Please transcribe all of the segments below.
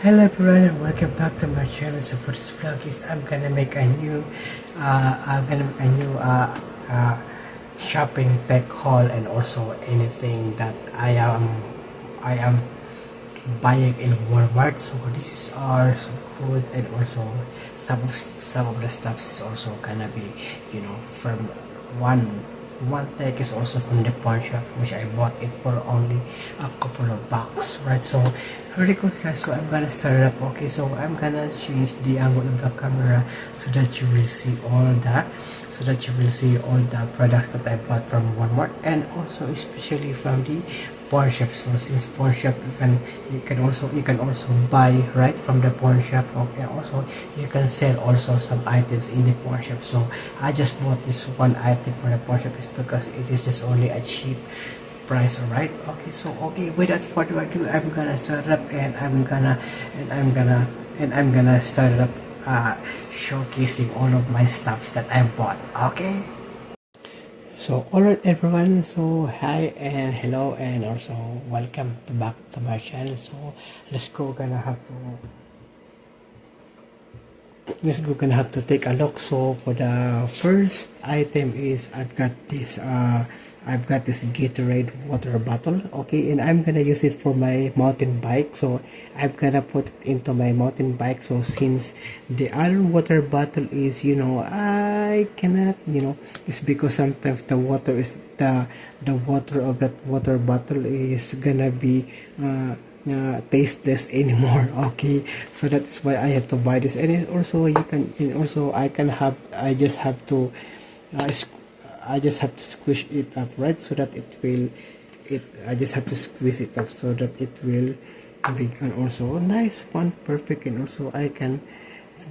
Hello everyone and welcome back to my channel. So for this vlog is I'm gonna make a new shopping tech haul, and also anything that I am buying in Walmart. So this is our food, and also some of the stuff is also gonna be, from one tech is also from the pawn shop, which I bought it for only a couple of bucks, right? So here it goes, guys. So I'm gonna start it up. Okay, so I'm gonna change the angle of the camera so that you will see all the products that I bought from Walmart, and also especially from the pawn shop. So since pawn shop, you can also buy right from the pawn shop. Okay, also you can sell also some items in the pawn shop. So I just bought this one item from the pawn shop is because it is just only a cheap price. All right. Okay, so without further ado, I'm gonna start it up, and I'm gonna start it up showcasing all of my stuffs that I bought. Okay. So alright everyone, so hi and hello, and also welcome back to my channel. So let's go gonna have to take a look. So for the first item is I've got this Gatorade water bottle. Okay, and I'm gonna use it for my mountain bike. So I'm gonna put it into my mountain bike. So since the other water bottle is, I cannot, it's because sometimes the water of that water bottle is gonna be tasteless anymore. Okay, so that's why I have to buy this. And it also I just have to uh, squish it up, right, so that I just have to squeeze it up so that it will be, and also a nice one, perfect. And also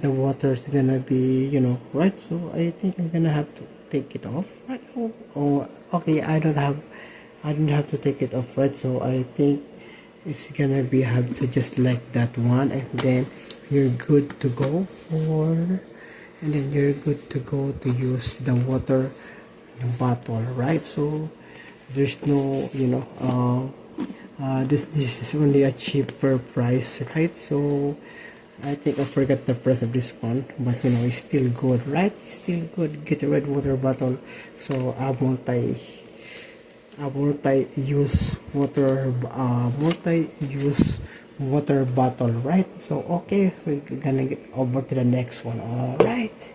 the water is gonna be, right. So I think I'm gonna have to take it off, right? Okay, I don't have to take it off, right? So I think it's gonna be have to just like that one, and then you're good to go to use the water bottle, right? So there's no, this is only a cheaper price, right? So I think I forgot the price of this one, but it's still good, right? It's still good. Get a red water bottle. So multi-use water bottle, right? So okay, we're gonna get over to the next one. All right.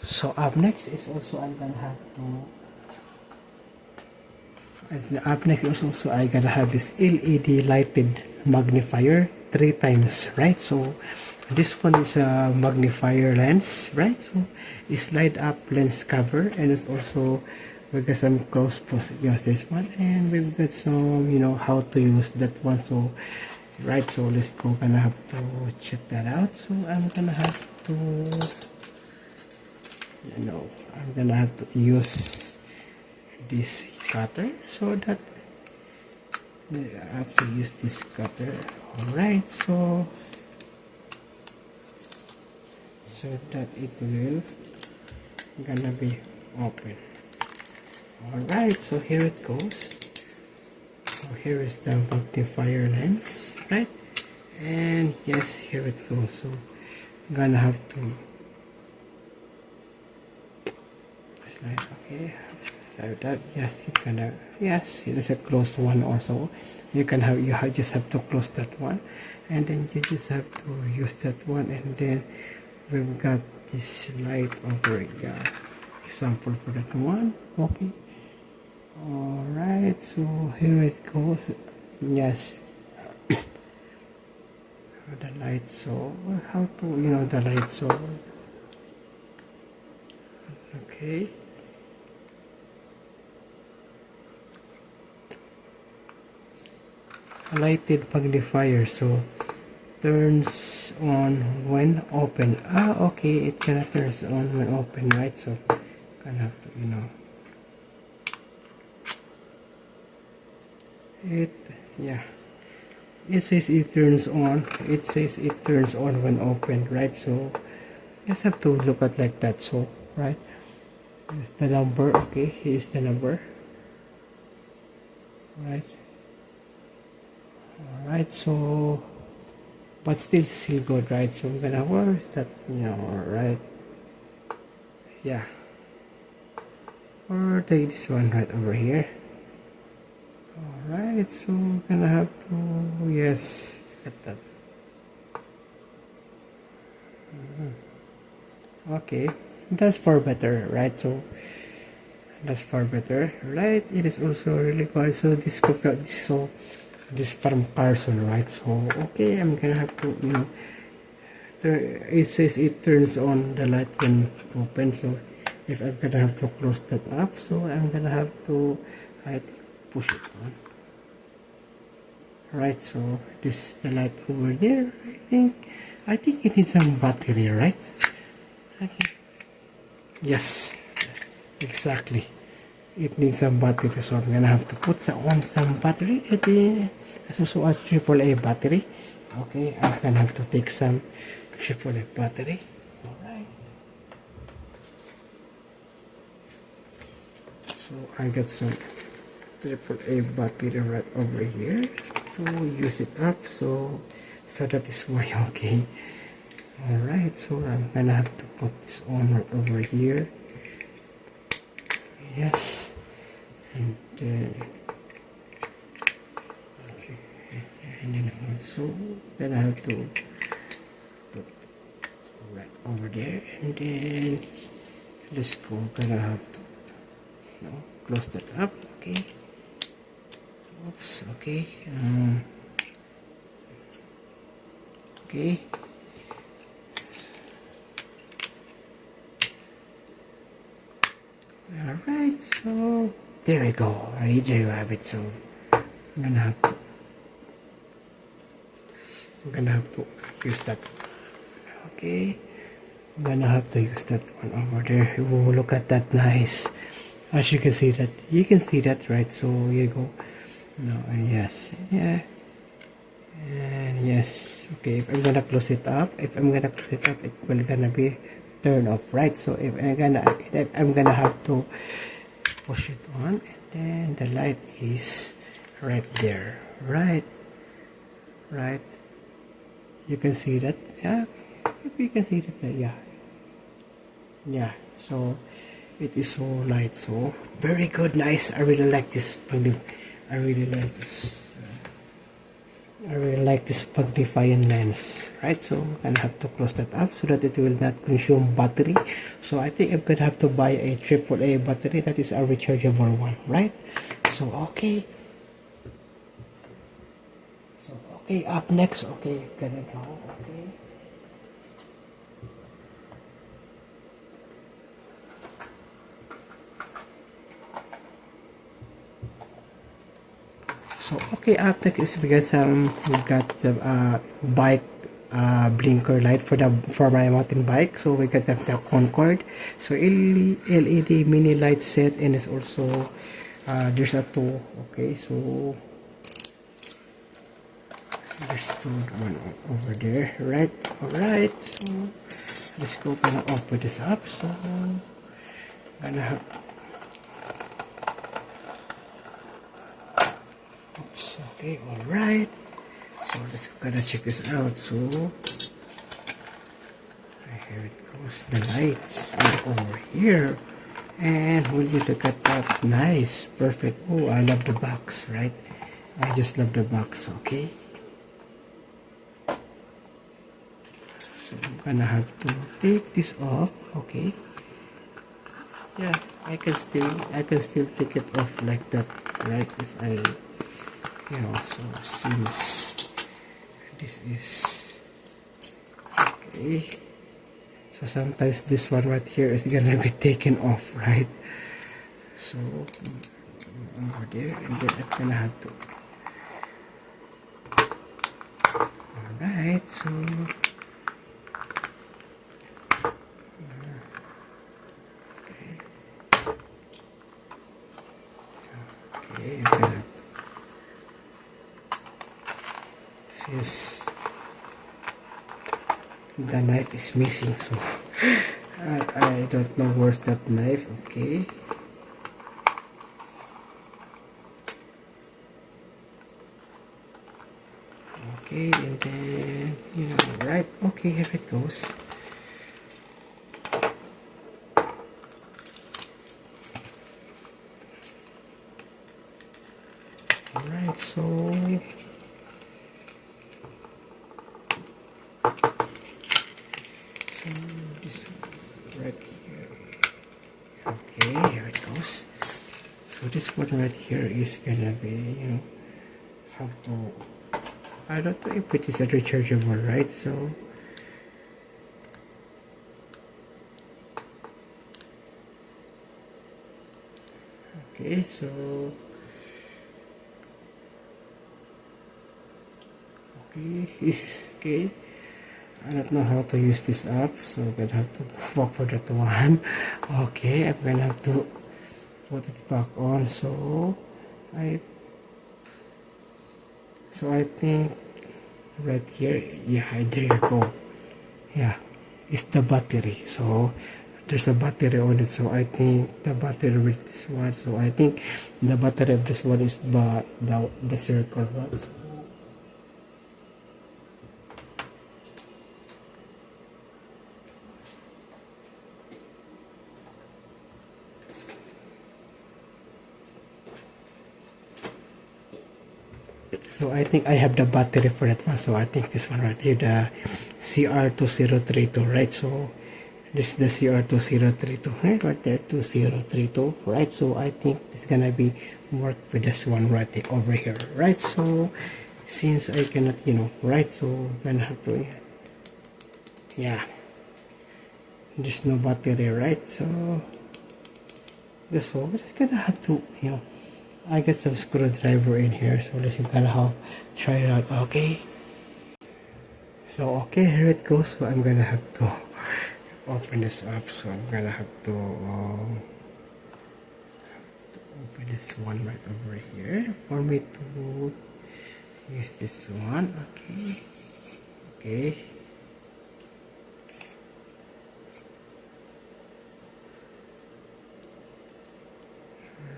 So up next is also I'm gonna have to. Up next is also I gotta have this LED lighted magnifier 3 times, right? So this one is a magnifier lens, right? So it's light up lens cover, and it's also we got some close use this one, and we've got some, how to use that one. So right, so let's go, gonna have to check that out. So I'm gonna have to, I'm gonna have to use this cutter, so that I have to use this cutter. All right, so that it will gonna be open. All right, so here it goes. So here is the magnifier lens, right? And yes, here it goes. So I'm gonna have to slide. Okay, like that. Yes, it is a closed one also. You just have to close that one, and then you just have to use that one, and then we've got this light over here, example for that one. Okay, all right, so here it goes. Yes. The light, so how to, the light, so okay. Lighted magnifier, so turns on when open. Okay, it kinda turns on when open, right? So gonna have to, it says it turns on. It says it turns on when open, right? So just have to look at like that. So right, here's the number. Okay, here's the number, right? Alright, so but still good, right? So I'm gonna work that, right? Yeah, or take this one right over here. Alright, so I'm gonna have to, yes, look at that. Okay, that's far better, right? So that's far better, right? It is also really good. So this from Carson, right? So okay, I'm gonna have to, it says it turns on the light when open. So if I'm gonna have to close that up, so I'm gonna have to, I think, push it on. Right, so this is the light over there. I think it needs some battery, right? Okay. Yes, exactly. It needs some battery, so I'm gonna have to put on some battery. It's also a AAA battery. Okay, I'm gonna have to take some AAA battery. Alright. So I got some AAA battery right over here to use it up. So that is why. Okay. Alright, so I'm gonna have to put this on right over here. Yes. And then also gonna have to put right over there, and then let's go, gonna have to close that up. Okay, oops. Okay, okay, all right, so there we go. Right, there you have it. So I'm gonna have to use that. Okay, I'm gonna have to use that one over there. Oh, look at that, nice. As you can see that, right? So you go. No, yes, yeah, and yes. Okay, if I'm gonna close it up, it will gonna be turned off, right? So if I'm gonna have to push it on, and then the light is right there, right? You can see that, yeah. You can see that, yeah. So it is so light, so very good, nice. I really like this. I really like this magnifying lens, right? So I'm gonna have to close that up so that it will not consume battery. So I think I'm gonna have to buy a AAA battery that is a rechargeable one, right? So okay. So okay, up next, okay, gonna go, okay. So okay, up next is because we got the bike blinker light for my mountain bike. So we got the Concord. So LED mini light set, and it's also there's a two. Okay, so there's one over there, right? All right. So let's go. Gonna open this up. So gonna have. Oops, okay, alright. So let's gonna check this out. So here it goes, the lights are over here. And will you look at that? Nice, perfect. Oh, I love the box, right? I just love the box, okay? So I'm gonna have to take this off, okay? Yeah, I can still take it off like that, right? If I so since this is okay, so sometimes this one right here is gonna be taken off, right? So over there, and then I'm gonna have to, all right, so okay, I'm gonna, since the knife is missing, so I don't know where's that knife. Okay, Okay, and then, right, okay, here it goes. Alright, so this right here. Okay, here it goes. So this one right here is gonna be, have to, I don't know if it is a rechargeable, right? So okay, so okay. I don't know how to use this app, so I'm gonna have to go back for that one. Okay, I'm gonna have to put it back on. So I think right here, yeah, there you go. Yeah, it's the battery. So there's a battery on it. So I think the battery with this one. So I think the battery of this one is the circle one. So I think I have the battery for that one. So I think this one right here, the CR2032, right? So this is the CR2032, right? Right there, 2032, right? So I think it's gonna be work with this one right there, over here, right? So since I cannot, right? So I'm gonna have to, yeah. There's no battery, right? So this one is gonna have to, I get some screwdriver in here, so let's kind of try it out. Okay, so okay, here it goes. So I'm gonna have to open this up. So I'm gonna have to open this one right over here for me to use this one. Okay.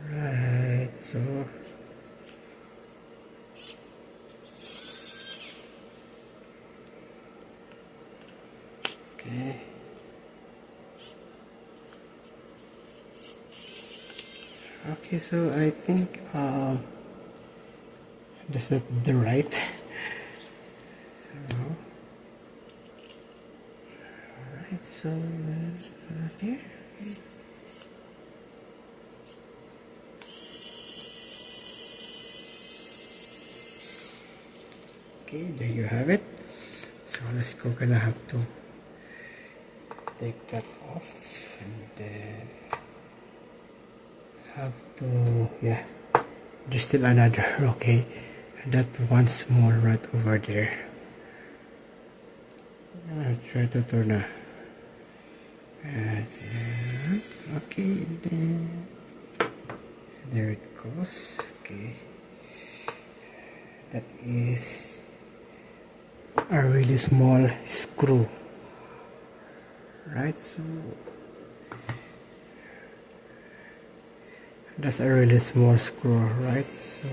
Right, so okay. Okay, so I think that's not the right. So alright, so here. Okay, there you have it. So let's go, gonna have to take that off and then have to, yeah, there's still another. Okay, that one small right over there. I'll try to turn a okay, and then there it goes. Okay, that is a really small screw, right? So that's a really small screw, right? So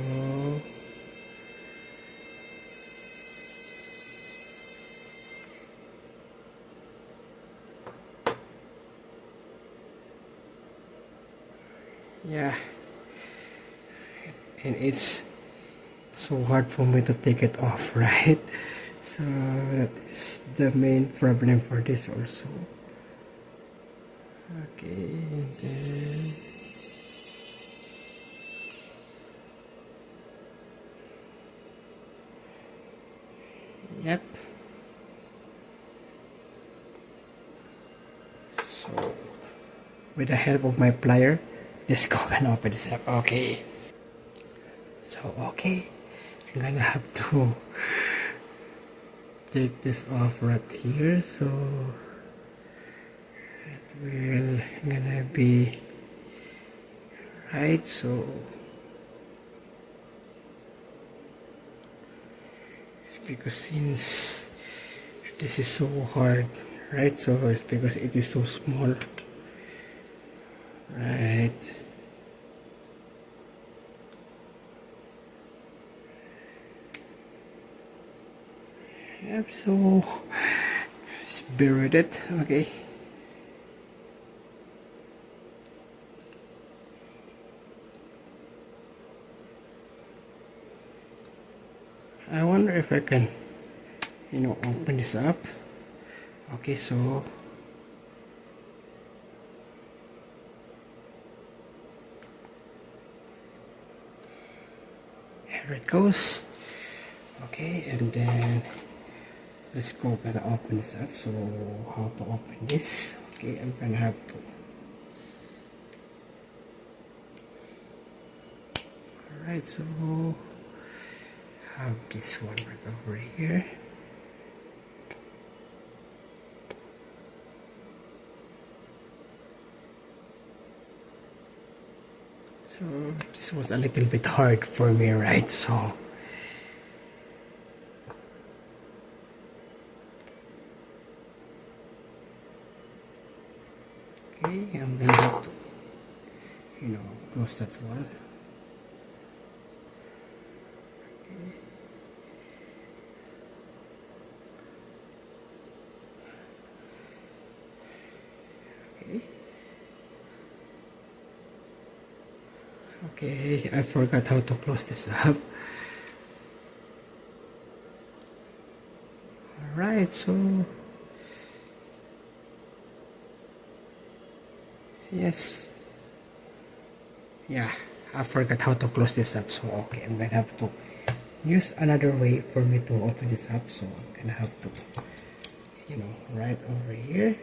yeah, and it's so hard for me to take it off, right? So that is the main problem for this also. Okay, and then yep. So with the help of my plier, this go can open this up. Okay. So okay, I'm gonna have to take this off right here. So it will gonna be right. So it's because since this is so hard, right? So it's because it is so small, right? Yep, so just bear with it. Okay. I wonder if I can, open this up. Okay, so here it goes. Okay, and then let's go gonna open this up. So how to open this? Okay, I'm gonna have to. Alright, so have this one right over here. So this was a little bit hard for me, right? So okay, I'm gonna have to, close that one. Okay. Okay, I forgot how to close this up. Alright, so yes. Yeah, I forgot how to close this up. So okay, I'm gonna have to use another way for me to open this up. So I'm gonna have to, right over here.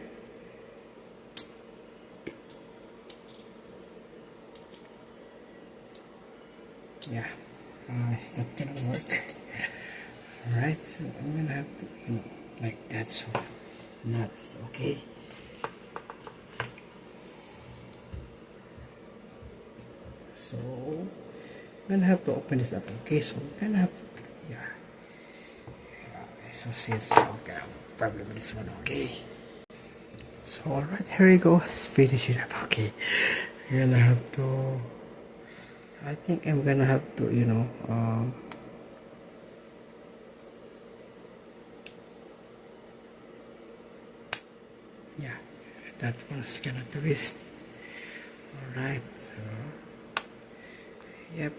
Yeah, it's not gonna work. Alright, so I'm gonna have to, like that. So nuts, okay. So I'm gonna have to open this up. Okay, so I'm gonna have to, so since okay, probably with this one. Okay, so alright, here you go. Let's finish it up. Okay, I'm gonna have to, I think I'm gonna have to, yeah, that one's gonna twist. Alright, so yep,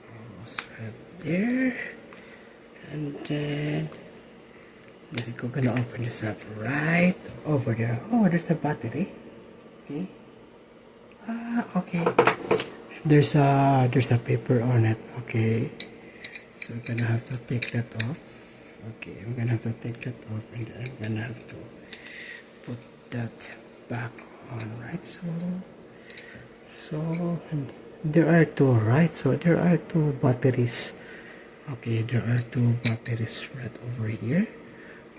almost right there. And then let's go, gonna open this up right over there. Oh, there's a battery. Okay. Okay. There's a paper on it. Okay. So I'm gonna have to take that off. Okay, I'm gonna have to take that off, and then I'm gonna have to put that back on, right? So and there are two, right? So there are two batteries. Okay, there are two batteries right over here.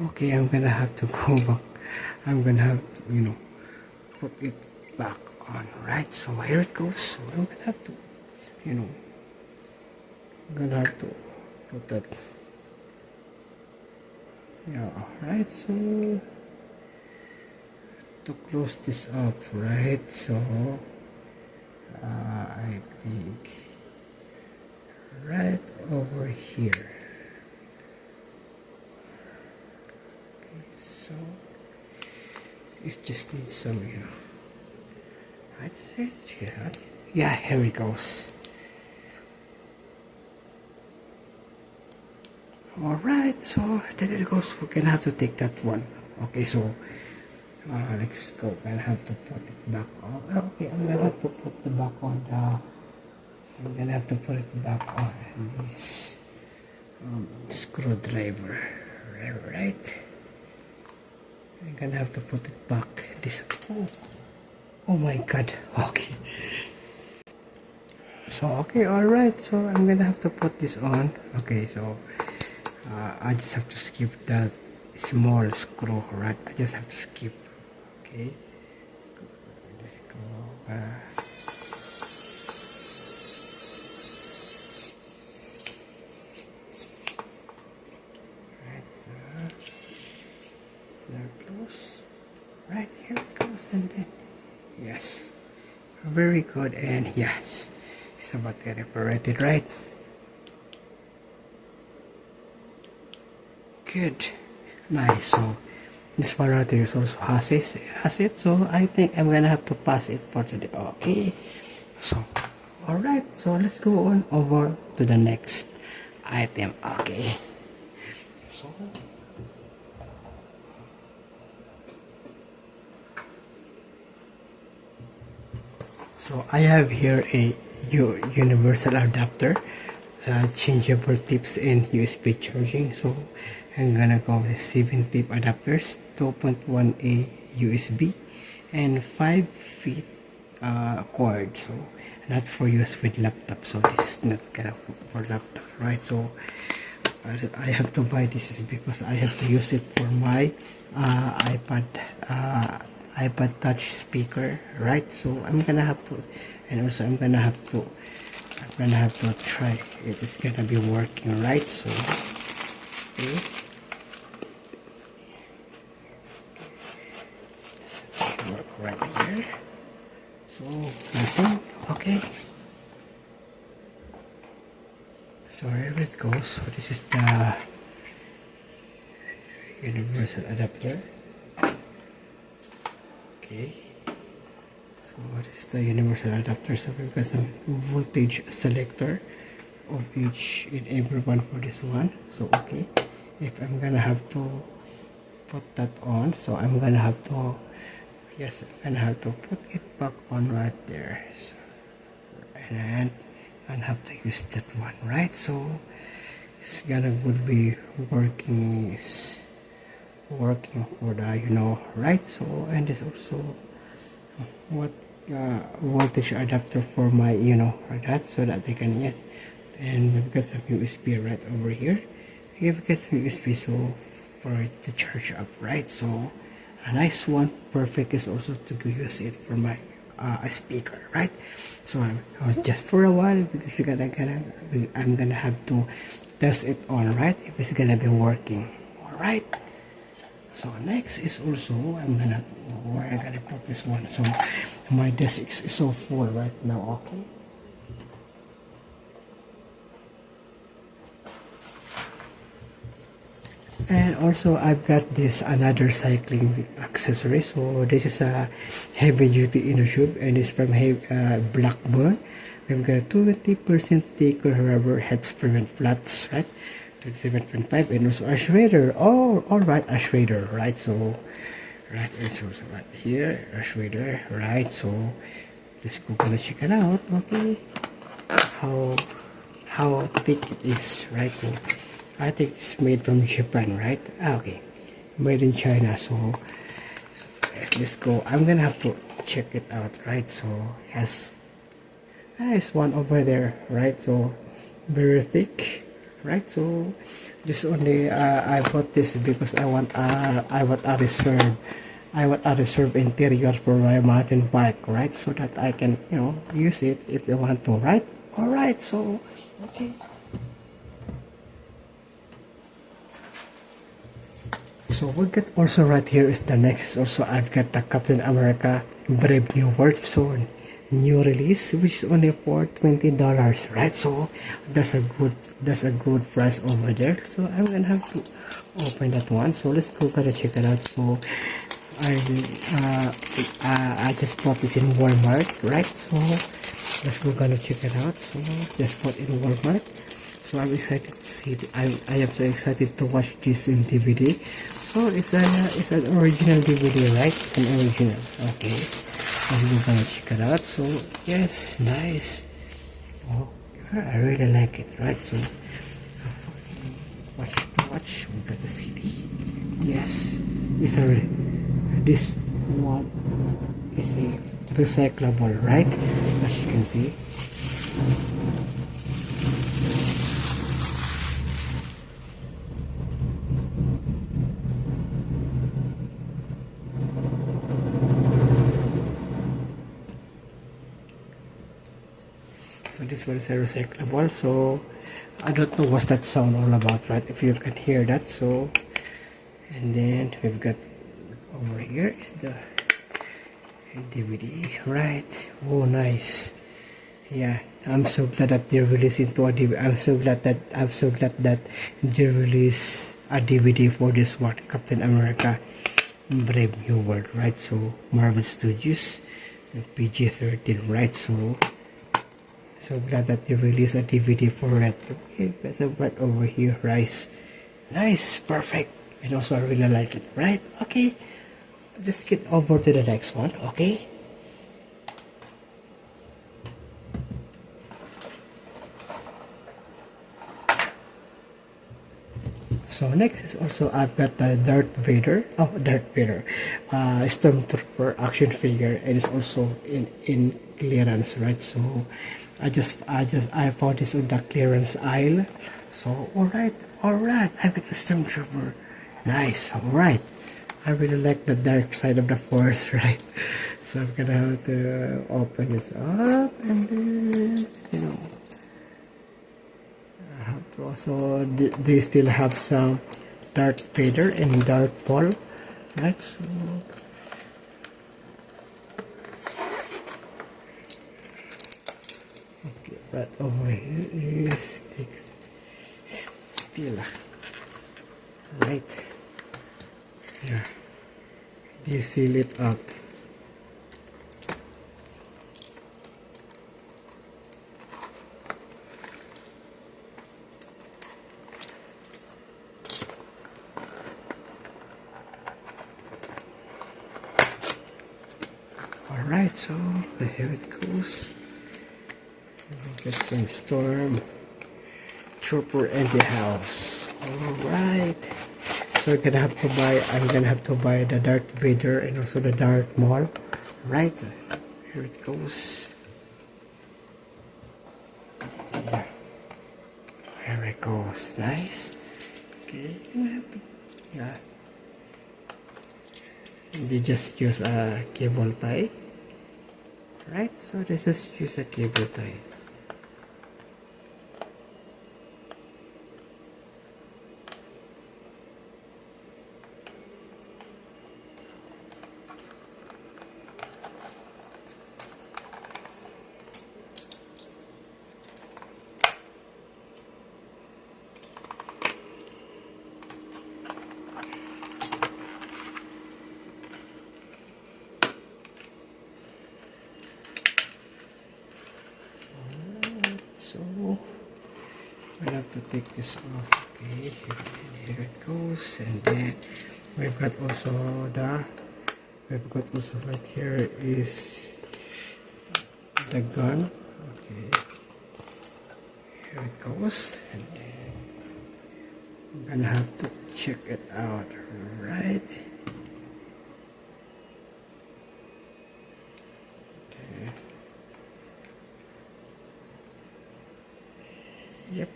Okay, I'm gonna have to go back. I'm gonna have to, put it back on, right? So here it goes. So I'm gonna have to, I'm gonna have to put that. Yeah, right. So to close this up, right? So I think right over here. Okay, so it just needs some, right? Yeah, here it goes. Alright, so there it goes. We're gonna have to take that one. Okay, so let's go. Gonna have to put it back on. Okay, I'm gonna have to put the back on the. I'm gonna have to put it back on this screwdriver. Right. I'm gonna have to put it back. This. Oh my God. Okay. So okay, alright. So I'm gonna have to put this on. Okay, so I just have to skip that small screw, right? I just have to skip. Okay. Let's go. Right, so now close. Right, here it goes, and then yes, very good, and yes, it's about to get operated, right? good. Nice. So this one right here also has it. So I think I'm gonna have to pass it for today. Okay. So alright, so let's go on over to the next item. Okay. So I have here a universal adapter, changeable tips and USB charging. So I'm gonna go with 7 tip adapters, 2.1A USB, and 5 feet cord. So not for use with laptop. So this is not kind of for laptop, right? So I have to buy this is because I have to use it for my iPad touch speaker, right? So I'm gonna have to, and also I'm gonna have to try it is gonna be working, right? So okay, work right here. So nothing. Okay, so here it goes. So this is the universal adapter. Okay, so what is the universal adapter? So we've got some voltage selector of each and every one for this one. So okay, if I'm gonna have to put that on, so I'm gonna have to, yes, I'm gonna have to put it back on right there. So, and I'm gonna have to use that one, right? So it's gonna would be working for the, you know, right? So, and there's also what voltage adapter for my, you know, that, so that they can, yes, and we've got some USB right over here. We've got some USB so for it to charge up, right? So a nice one, perfect is also to use it for my speaker, right? So I was just for a while because I'm gonna have to test it on, right, if it's gonna be working. All right. So next is also where I gotta put this one. So my desk is so full right now. Okay. And also I've got this another cycling accessory. So this is a heavy duty inner tube and it's from Blackburn. We've got 20% thicker rubber, helps prevent floods, right? 27.5, and also a shredder. Oh, all right, a shredder, right? So right, it's also right here, a shredder, right? So let's go gonna check it out. Okay, how thick it is, right? So I think it's made from Japan, right? Okay, made in China. So let's go. I'm gonna have to check it out, right? So yes, nice one over there, right? So very thick, right? So this only I bought this because I want a reserve interior for my mountain bike, right? So that I can, you know, use it if I want to, right? All right. So okay. So we get also right here is the next. Also I've got the Captain America Brave New World. So new release, which is only for $20, right? So that's a good price over there. So I'm gonna have to open that one. So let's go gonna check it out. So I just bought this in Walmart, right? So let's go gonna check it out. So just bought in Walmart. So I'm excited to see it. I am so excited to watch this in DVD. So it's an original DVD, right? An original. Okay. I'm gonna check it out. So yes, nice. Oh, I really like it, right? So watch. We got the CD. Yes, this one is a recyclable, right? As you can see. So this one is a recyclable. So I don't know what's that sound all about, right? If you can hear that. So and then we've got over here is the DVD, right? Oh, nice. Yeah, I'm so glad that they're releasing to a DVD. I'm so glad that they release a DVD for this one, Captain America Brave New World, right? So Marvel Studios, PG-13, right? So glad that they release a DVD for it. Okay, that's right over here, rice. Nice, perfect. And also I really like it, right? Okay, let's get over to the next one, okay? So next is also I've got the Darth Vader, Stormtrooper action figure, and it's also in clearance, right? So I found this on the clearance aisle. So all right, I've got a Stormtrooper, nice, all right. I really like the dark side of the force, right? So I'm gonna have to open this up and then also they still have some Darth Vader and Darth Paul, right? So okay, right over here is still right. Yeah, they seal it up. Alright, so here it goes. Get some Storm Trooper in the house. Alright. So I'm gonna have to buy the Darth Vader and also the Darth Maul. Right. Here it goes. Yeah. Here it goes. Nice. Okay, yeah. They just use a cable tie, right? So this is use a cable tie. So I have to take this off. Okay, here it goes, and then we've got also right here is the gun. Okay, here it goes, and then I'm gonna have to check it out, right? Okay. Yep.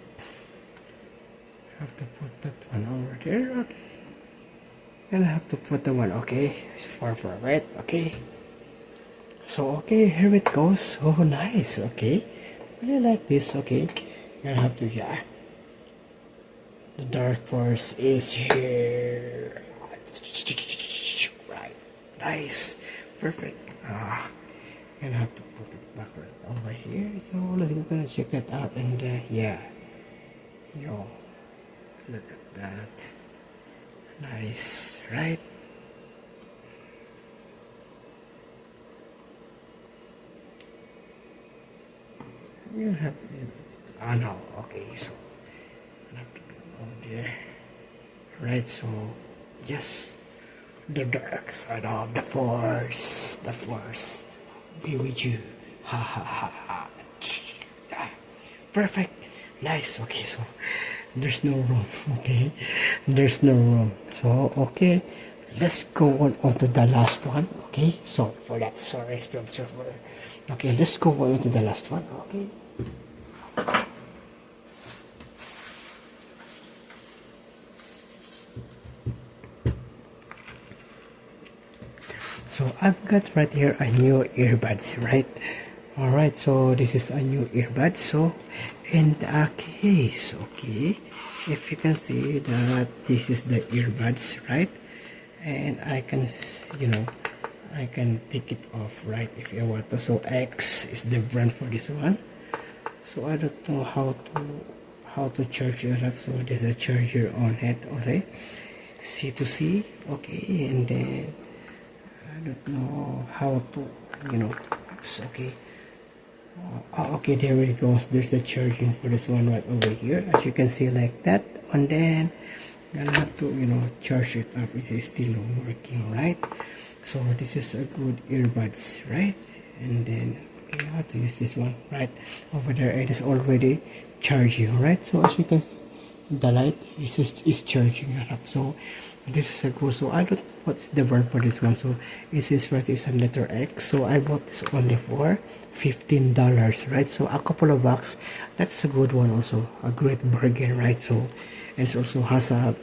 Have to put that one over there. Okay. And I have to put the one. Okay. It's far right. Okay. So okay, here it goes. Oh, nice. Okay. Really like this. Okay. Gonna have to The dark force is here. Right. Nice. Perfect. Gonna have to put it back right over here. So let's go gonna check that out, and yeah, yo, look at that. Nice, right? You have no, okay, so I have to go over there, right? So yes, the dark side of the force be with you. Ha ha ha ha. Perfect. Nice. Okay, so there's no room. Okay, there's no room. So okay, let's go on to the last one. Okay, sorry for that. Sorry, okay, let's go on to the last one. Okay. So I've got right here a new earbuds, right? Alright, so this is a new earbud. So in the case, okay, if you can see that this is the earbuds, right? And I can, I can take it off, right, if I want to. So X is the brand for this one. So I don't know how how to charge it up. So there's a charger on it, alright, C to C, okay, and then I don't know how to, oops, okay. Okay, there it goes. There's the charging for this one right over here, as you can see, like that. And then I'll have to charge it up. It is still working, right? So this is a good earbuds, right? And then okay, how to use this one, right over there. It is already charging, right? So as you can see, the light is charging it up. So this is a good. So I don't know what's the word for this one. So it says right, it's a letter X. So I bought this only for $15, right? So a couple of bucks. That's a good one also, a great bargain, right? So and it also has a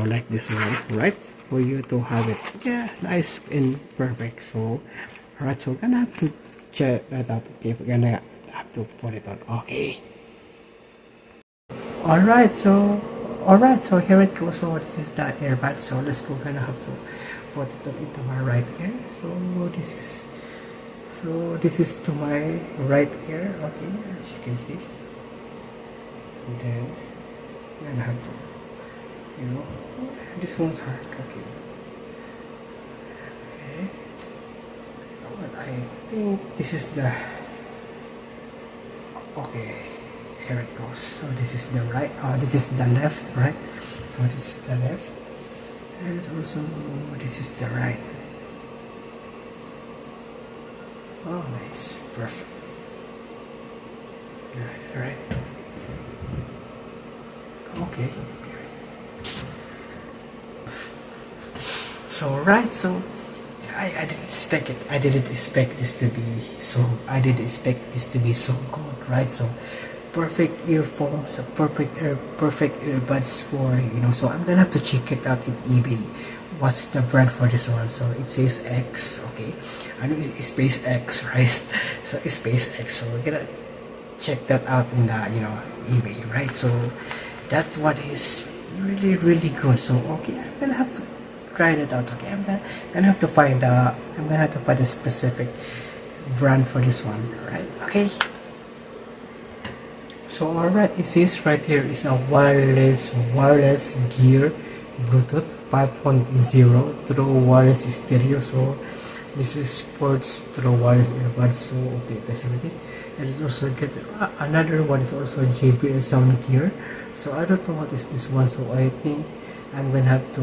like this one, right, for you to have it. Yeah, nice and perfect. So alright, so we're gonna have to check that out. Okay, we're gonna have to put it on. Okay, alright, so here it goes. So this is the earbud. So let's go, gonna have to put it into my right ear. So this is to my right ear, okay, as you can see. And then I'm gonna have to, this one's hard. Okay, but I think this is the, okay, here it goes. So this is the right, this is the left, right? So this is the left, and also this is the right. Oh, nice, perfect. Right. Okay. So right, so I didn't expect it. I didn't expect this to be so. I didn't expect this to be so good, right? So perfect earphones, perfect earbuds for So I'm gonna have to check it out in eBay. What's the brand for this one? So it says X. Okay, I know it's space X, right? So it's space X. So we're gonna check that out in the eBay, right? So that's what is really good. So okay, I'm gonna have to try it out. Okay, I'm gonna have to find a specific brand for this one, right? Okay, so alright, it says right here is a wireless gear Bluetooth 5.0 through wireless stereo. So this is sports through wireless earbuds. So okay, that's everything. And it's also get another one is also JBL sound gear. So I don't know what is this one. So I think I'm gonna have to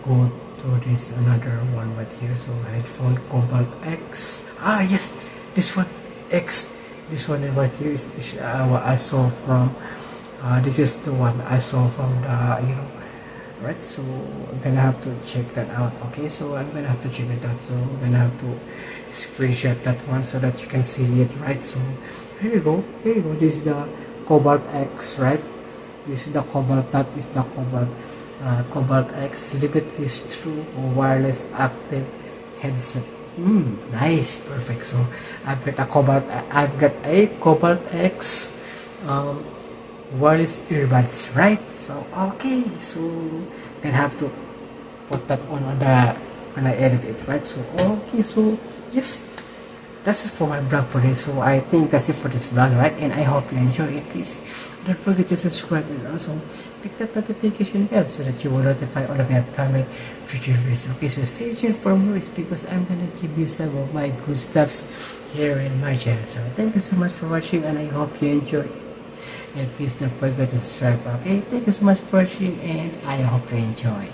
go to this another one right here. So headphone Cobalt X. Ah yes, this one X. This one right here is what I saw from. This is the one I saw from the right. So I'm gonna have to check that out. Okay, so I'm gonna have to check it out. So I'm gonna have to screenshot that one so that you can see it, right? So here you go. This is the Cobalt X, right? This is the Cobalt. That is the Cobalt X Liberty True Wireless Active Headset. Nice, perfect. So I've got a Cobalt X wireless earbuds, right? So okay, so I have to put that on when I edit it, right? So okay, so yes, that's it for my vlog for this. So I think that's it for this vlog, right? And I hope you enjoy it. Please don't forget to subscribe and also click that notification bell so that you will notify all of my upcoming future videos. Okay, so stay tuned for more because I'm gonna give you some of my good stuffs here in my channel. So thank you so much for watching and I hope you enjoy it. And please don't forget to subscribe. Okay, thank you so much for watching and I hope you enjoy.